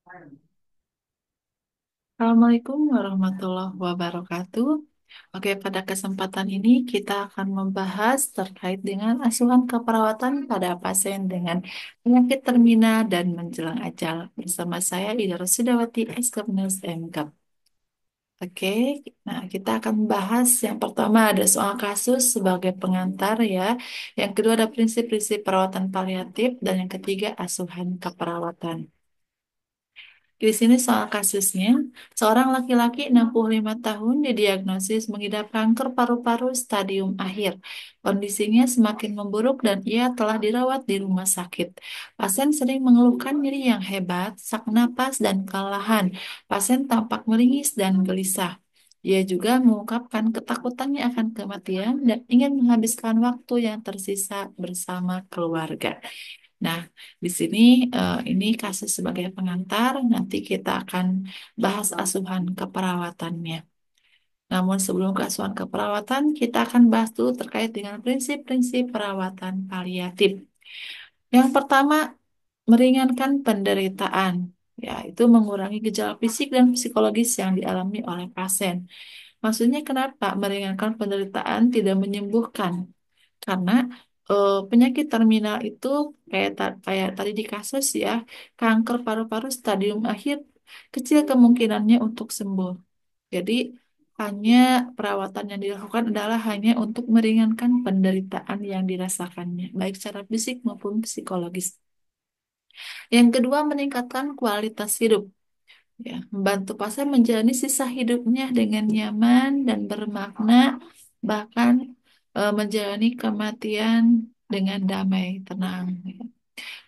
Assalamualaikum warahmatullahi wabarakatuh. Oke, pada kesempatan ini kita akan membahas terkait dengan asuhan keperawatan pada pasien dengan penyakit terminal dan menjelang ajal. Bersama saya Ida Rosidawati, Ekskop Nurse MKAP. Oke, nah kita akan membahas yang pertama ada soal kasus sebagai pengantar ya. Yang kedua ada prinsip-prinsip perawatan paliatif dan yang ketiga asuhan keperawatan. Di sini soal kasusnya, seorang laki-laki 65 tahun didiagnosis mengidap kanker paru-paru stadium akhir. Kondisinya semakin memburuk dan ia telah dirawat di rumah sakit. Pasien sering mengeluhkan nyeri yang hebat, sak napas, dan kelelahan. Pasien tampak meringis dan gelisah. Ia juga mengungkapkan ketakutannya akan kematian dan ingin menghabiskan waktu yang tersisa bersama keluarga. Nah, di sini ini kasus sebagai pengantar, nanti kita akan bahas asuhan keperawatannya. Namun sebelum ke asuhan keperawatan, kita akan bahas dulu terkait dengan prinsip-prinsip perawatan paliatif. Yang pertama, meringankan penderitaan, yaitu mengurangi gejala fisik dan psikologis yang dialami oleh pasien. Maksudnya kenapa meringankan penderitaan tidak menyembuhkan? Karena penyakit terminal itu kayak tadi di kasus ya, kanker paru-paru stadium akhir kecil kemungkinannya untuk sembuh. Jadi hanya perawatan yang dilakukan adalah hanya untuk meringankan penderitaan yang dirasakannya, baik secara fisik maupun psikologis. Yang kedua, meningkatkan kualitas hidup. Ya, membantu pasien menjalani sisa hidupnya dengan nyaman dan bermakna, bahkan menjalani kematian dengan damai, tenang. Ya.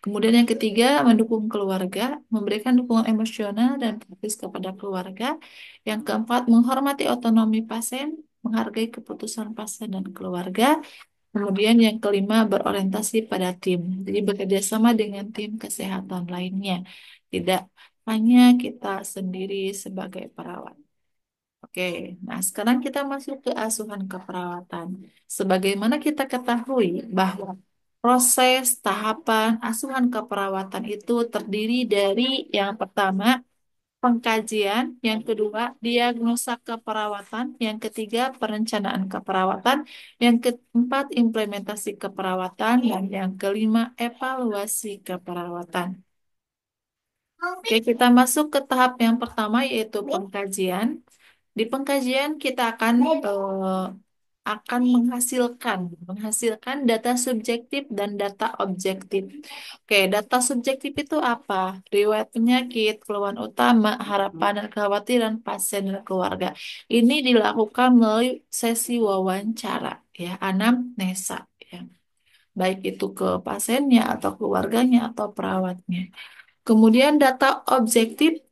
Kemudian yang ketiga, mendukung keluarga, memberikan dukungan emosional dan praktis kepada keluarga. Yang keempat, menghormati otonomi pasien, menghargai keputusan pasien dan keluarga. Kemudian yang kelima, berorientasi pada tim. Jadi bekerja sama dengan tim kesehatan lainnya. Tidak hanya kita sendiri sebagai perawat. Oke, nah sekarang kita masuk ke asuhan keperawatan. Sebagaimana kita ketahui bahwa proses tahapan asuhan keperawatan itu terdiri dari yang pertama pengkajian, yang kedua diagnosa keperawatan, yang ketiga perencanaan keperawatan, yang keempat implementasi keperawatan, dan yang kelima evaluasi keperawatan. Oke, kita masuk ke tahap yang pertama yaitu pengkajian. Di pengkajian kita akan menghasilkan data subjektif dan data objektif. Oke, data subjektif itu apa? Riwayat penyakit, keluhan utama, harapan dan kekhawatiran pasien dan keluarga. Ini dilakukan melalui sesi wawancara, ya, anamnesa, ya. Baik itu ke pasiennya atau keluarganya atau perawatnya. Kemudian data objektif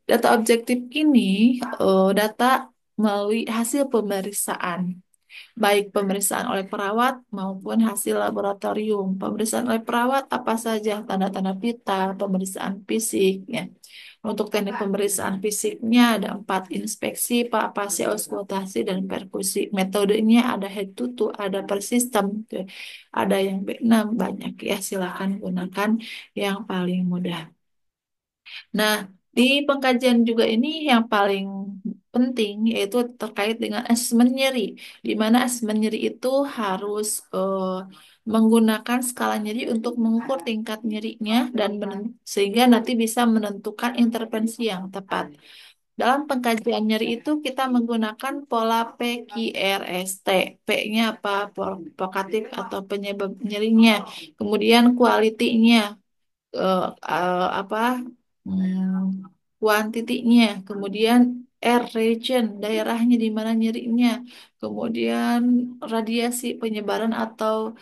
ini data melalui hasil pemeriksaan, baik pemeriksaan oleh perawat maupun hasil laboratorium. Pemeriksaan oleh perawat apa saja? Tanda-tanda vital, pemeriksaan fisik, ya. Untuk teknik pemeriksaan fisiknya ada empat inspeksi, palpasi, auskultasi, dan perkusi. Metodenya ada head to toe, ada per system, tuh. Ada yang B6 banyak ya. Silakan gunakan yang paling mudah. Nah, di pengkajian juga ini yang paling penting yaitu terkait dengan asesmen nyeri, di mana asesmen nyeri itu harus menggunakan skala nyeri untuk mengukur tingkat nyerinya dan sehingga nanti bisa menentukan intervensi yang tepat. Dalam pengkajian nyeri itu kita menggunakan pola PQRST. P-nya apa? Provokatif atau penyebab nyerinya. Kemudian quality-nya apa kuantitinya, kemudian R region daerahnya di mana nyerinya, kemudian radiasi penyebaran atau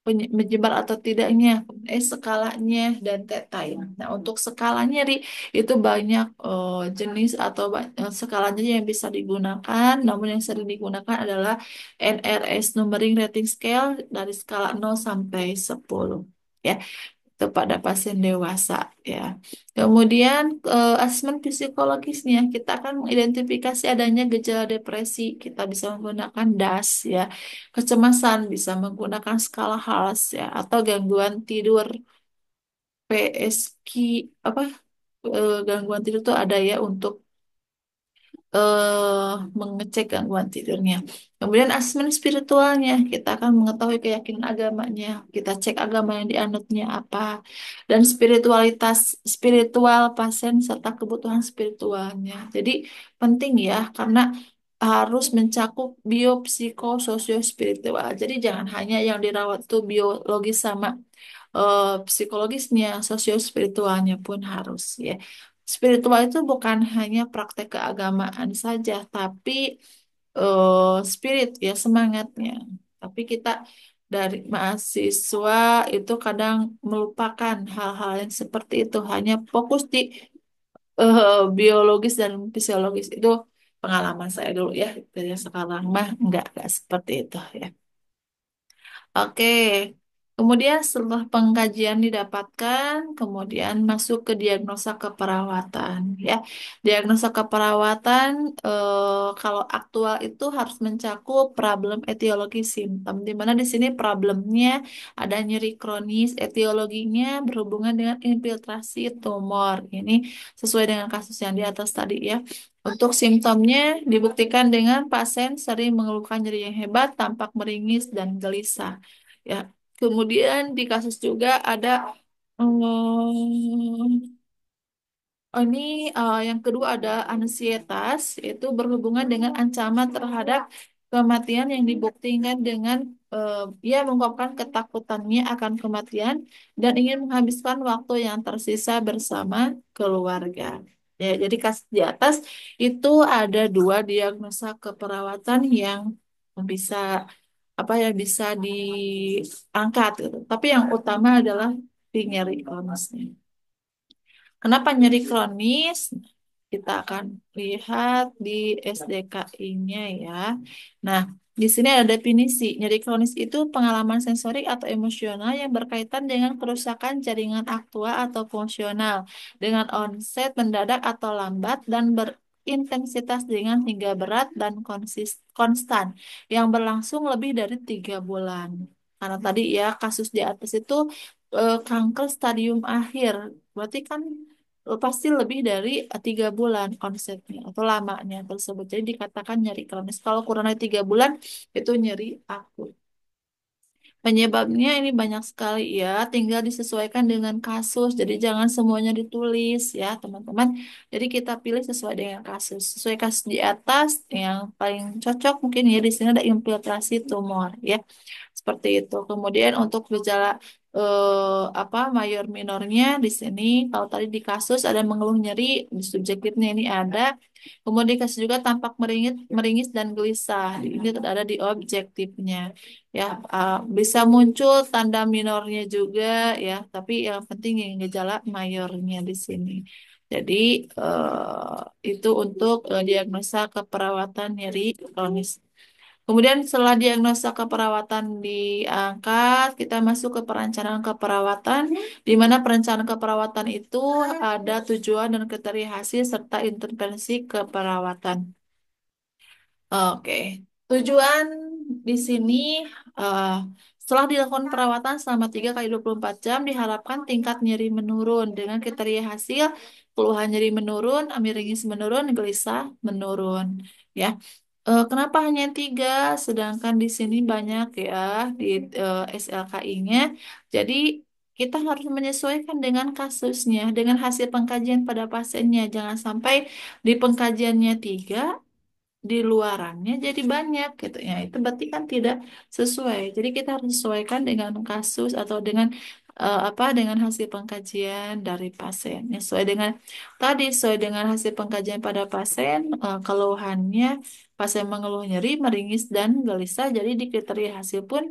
menyebar atau tidaknya, skalanya dan T time. Nah, untuk skala nyeri itu banyak jenis atau skala nyeri yang bisa digunakan, namun yang sering digunakan adalah NRS Numbering Rating Scale dari skala 0 sampai 10. Ya, kepada pasien dewasa ya. Kemudian asesmen psikologisnya kita akan mengidentifikasi adanya gejala depresi, kita bisa menggunakan DAS ya. Kecemasan bisa menggunakan skala HALS ya atau gangguan tidur PSQ apa gangguan tidur tuh ada ya untuk mengecek gangguan tidurnya. Kemudian asesmen spiritualnya, kita akan mengetahui keyakinan agamanya, kita cek agama yang dianutnya apa, dan spiritual pasien serta kebutuhan spiritualnya. Jadi penting ya, karena harus mencakup biopsikososiospiritual. Jadi jangan hanya yang dirawat tuh biologis sama psikologisnya, sosio-spiritualnya pun harus ya. Spiritual itu bukan hanya praktek keagamaan saja, tapi spirit ya semangatnya. Tapi kita dari mahasiswa itu kadang melupakan hal-hal yang seperti itu, hanya fokus di biologis dan fisiologis itu pengalaman saya dulu ya. Dari sekarang mah enggak seperti itu ya. Oke, kemudian setelah pengkajian didapatkan, kemudian masuk ke diagnosa keperawatan. Ya, diagnosa keperawatan kalau aktual itu harus mencakup problem etiologi simptom, di mana di sini problemnya ada nyeri kronis, etiologinya berhubungan dengan infiltrasi tumor. Ini sesuai dengan kasus yang di atas tadi ya. Untuk simptomnya dibuktikan dengan pasien sering mengeluhkan nyeri yang hebat, tampak meringis dan gelisah. Ya, kemudian di kasus juga ada ini yang kedua ada ansietas, yaitu berhubungan dengan ancaman terhadap kematian yang dibuktikan dengan ia mengungkapkan ketakutannya akan kematian dan ingin menghabiskan waktu yang tersisa bersama keluarga. Ya, jadi kasus di atas itu ada dua diagnosa keperawatan yang bisa apa ya bisa diangkat gitu. Tapi yang utama adalah di nyeri kronisnya. Kenapa nyeri kronis? Kita akan lihat di SDKI-nya ya. Nah, di sini ada definisi. Nyeri kronis itu pengalaman sensorik atau emosional yang berkaitan dengan kerusakan jaringan aktual atau fungsional dengan onset mendadak atau lambat dan berintensitas ringan hingga berat dan konstan yang berlangsung lebih dari 3 bulan. Karena tadi ya kasus di atas itu kanker stadium akhir. Berarti kan pasti lebih dari 3 bulan konsepnya atau lamanya tersebut. Jadi dikatakan nyeri kronis. Kalau kurang dari 3 bulan itu nyeri akut. Penyebabnya ini banyak sekali ya, tinggal disesuaikan dengan kasus. Jadi jangan semuanya ditulis ya, teman-teman. Jadi kita pilih sesuai dengan kasus. Sesuai kasus di atas yang paling cocok mungkin ya di sini ada infiltrasi tumor ya. Seperti itu. Kemudian untuk gejala apa mayor minornya di sini kalau tadi di kasus ada mengeluh nyeri, di subjektifnya ini ada. Kemudian di kasus juga tampak meringis, meringis dan gelisah. Ini ada di objektifnya. Ya, bisa muncul tanda minornya juga ya, tapi yang penting yang gejala mayornya di sini. Jadi itu untuk diagnosa keperawatan nyeri kronis. Kemudian setelah diagnosa keperawatan diangkat, kita masuk ke perencanaan keperawatan, di mana perencanaan keperawatan itu ada tujuan dan kriteria hasil serta intervensi keperawatan. Oke, tujuan di sini eh, setelah dilakukan perawatan selama 3 kali 24 jam diharapkan tingkat nyeri menurun dengan kriteria hasil keluhan nyeri menurun, miringis menurun, gelisah menurun. Ya, kenapa hanya 3 sedangkan di sini banyak ya di SLKI-nya. Jadi kita harus menyesuaikan dengan kasusnya, dengan hasil pengkajian pada pasiennya. Jangan sampai di pengkajiannya 3 di luarannya jadi banyak gitu ya itu berarti kan tidak sesuai jadi kita harus sesuaikan dengan kasus atau dengan apa dengan hasil pengkajian dari pasien ya, sesuai dengan tadi sesuai dengan hasil pengkajian pada pasien keluhannya pasien mengeluh nyeri meringis dan gelisah jadi di kriteria hasil pun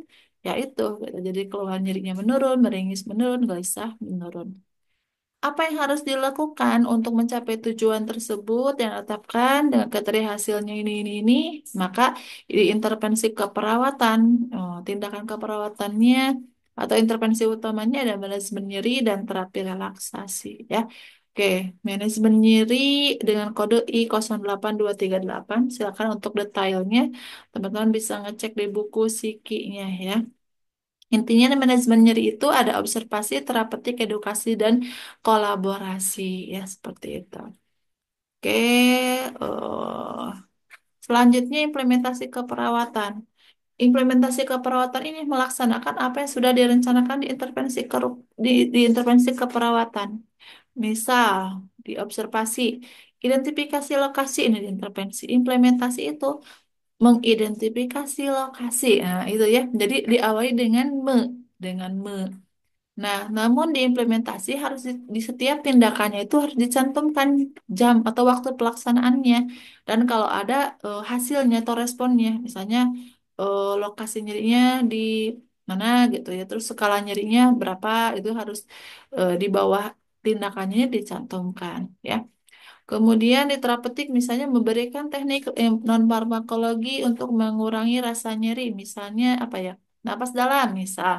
ya itu gitu. Jadi keluhan nyerinya menurun meringis menurun gelisah menurun. Apa yang harus dilakukan untuk mencapai tujuan tersebut yang ditetapkan dengan kriteria hasilnya ini, maka di intervensi keperawatan, tindakan keperawatannya atau intervensi utamanya ada manajemen nyeri dan terapi relaksasi ya. Oke, manajemen nyeri dengan kode I08238. Silakan untuk detailnya teman-teman bisa ngecek di buku psikinya ya. Intinya manajemen nyeri itu ada observasi, terapeutik, edukasi, dan kolaborasi. Ya, seperti itu. Oke, selanjutnya implementasi keperawatan. Implementasi keperawatan ini melaksanakan apa yang sudah direncanakan di intervensi keperawatan. Misal, di observasi, identifikasi lokasi ini di intervensi. Implementasi itu mengidentifikasi lokasi. Nah, itu ya. Jadi diawali dengan me. Nah, namun diimplementasi harus di setiap tindakannya itu harus dicantumkan jam atau waktu pelaksanaannya. Dan kalau ada hasilnya atau responnya, misalnya lokasi nyerinya di mana gitu ya, terus skala nyerinya berapa, itu harus di bawah tindakannya dicantumkan ya. Kemudian di terapeutik misalnya memberikan teknik non farmakologi untuk mengurangi rasa nyeri, misalnya apa ya? Napas dalam misal.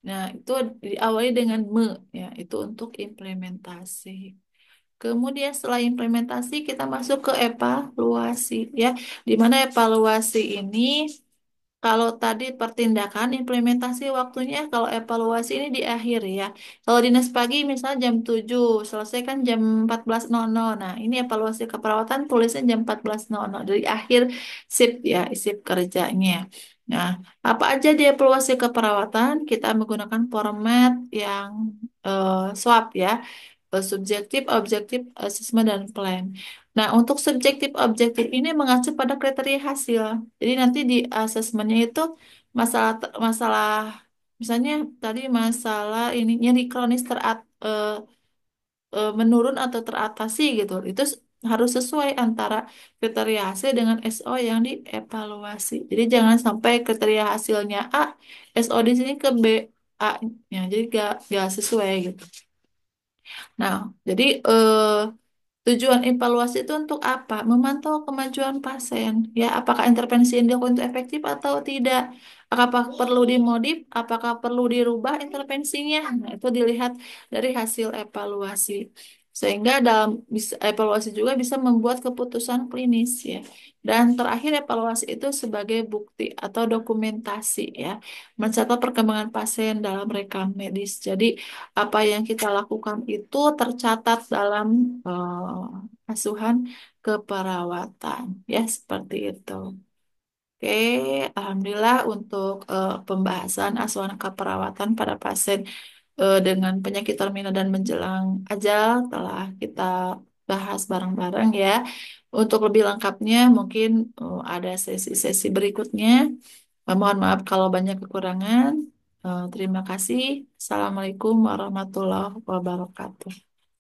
Nah, itu diawali dengan ya, itu untuk implementasi. Kemudian setelah implementasi kita masuk ke evaluasi ya. Di mana evaluasi ini kalau tadi pertindakan, implementasi waktunya, kalau evaluasi ini di akhir ya. Kalau dinas pagi misalnya jam 7 selesai kan jam 14.00. Nah, ini evaluasi keperawatan tulisnya jam 14.00 dari akhir shift ya, shift kerjanya. Nah, apa aja di evaluasi keperawatan? Kita menggunakan format yang SWOT ya, subjektif, objektif, assessment, dan plan. Nah, untuk subjektif, objektif ini mengacu pada kriteria hasil. Jadi nanti di asesmennya itu masalah misalnya tadi masalah ini nyeri kronis menurun atau teratasi gitu. Itu harus sesuai antara kriteria hasil dengan SO yang dievaluasi. Jadi jangan sampai kriteria hasilnya A, SO di sini ke B, A. Ya, jadi gak sesuai gitu. Nah, jadi tujuan evaluasi itu untuk apa? Memantau kemajuan pasien. Ya, apakah intervensi yang dilakukan itu efektif atau tidak? Apakah perlu dimodif? Apakah perlu dirubah intervensinya? Nah, itu dilihat dari hasil evaluasi. Sehingga dalam evaluasi juga bisa membuat keputusan klinis ya. Dan terakhir evaluasi itu sebagai bukti atau dokumentasi ya. Mencatat perkembangan pasien dalam rekam medis. Jadi apa yang kita lakukan itu tercatat dalam asuhan keperawatan ya seperti itu. Oke, alhamdulillah untuk pembahasan asuhan keperawatan pada pasien dengan penyakit terminal dan menjelang ajal telah kita bahas bareng-bareng ya. Untuk lebih lengkapnya mungkin ada sesi-sesi berikutnya. Mohon maaf kalau banyak kekurangan. Terima kasih. Assalamualaikum warahmatullahi wabarakatuh.